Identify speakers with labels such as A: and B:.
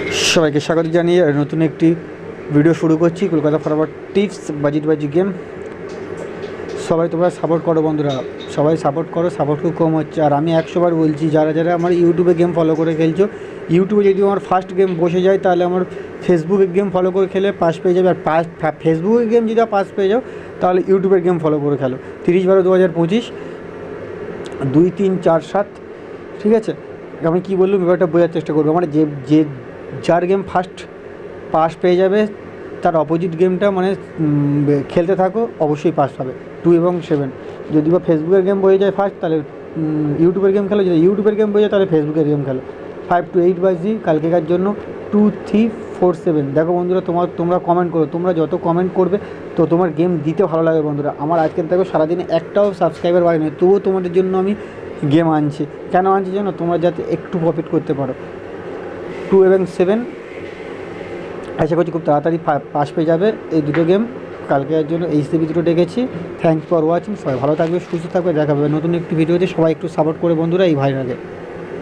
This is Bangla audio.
A: সবাইকে স্বাগত জানিয়ে নতুন একটি ভিডিও শুরু করছি। কলকাতা ফরওয়ার্ড টিপস বাজি গেম। সবাই তোমরা সাপোর্ট করো বন্ধুরা, সবাই সাপোর্ট করো, সাপোর্ট খুব কম হচ্ছে। আর আমি 100বার বলছি, যারা যারা আমার ইউটিউবে গেম ফলো করে খেলছো, ইউটিউবে যদি আমার ফার্স্ট গেম বসে যায় তাহলে আমার ফেসবুকের গেম ফলো করে খেলে পাস পেয়ে যাবে। আর ফেসবুকের গেম যদি পাস পেয়ে যাও তাহলে ইউটিউবের গেম ফলো করে খেলো। 30/12/2025 2 3 4 7। ঠিক আছে, আমি কী বললাম ব্যাপারটা বোঝার চেষ্টা করবো। মানে যে যার গেম ফার্স্ট পাস পেয়ে যাবে তার অপোজিট গেমটা মানে খেলতে থাকো, অবশ্যই পাস পাবে। 2 এবং 7। যদি বা ফেসবুকের গেম বয়ে যায় ফার্স্ট তাহলে ইউটিউবের গেম খেলো, যদি ইউটিউবের গেম বয়ে যায় তাহলে ফেসবুকের গেম খেলো। 5 to 8 বাজি কালকেকার জন্য 2 3 4 7। দেখো বন্ধুরা, তোমরা কমেন্ট করো, তোমরা যত কমেন্ট করবে তো তোমার গেম দিতে ভালো লাগে বন্ধুরা। আমার আজকের দেখো সারাদিনে একটাও সাবস্ক্রাইবার বাড়েনি, তবুও তোমাদের জন্য আমি গেম আনছি। কেন আনছি জানো? তোমরা যাতে একটু প্রফিট করতে পারো। 2 এবং 7 আশা করছি খুব তাড়াতাড়ি পাস পেয়ে যাবে এই দুটো গেম। কালকের জন্য এই দুটো ডেকেছি। Thanks for watching. সবাই ভালো থাকবে, সুস্থ থাকবে, দেখা হবে নতুন একটি ভিডিওতে। সবাই একটু সাপোর্ট করে বন্ধুরা এই ভাইরাকে।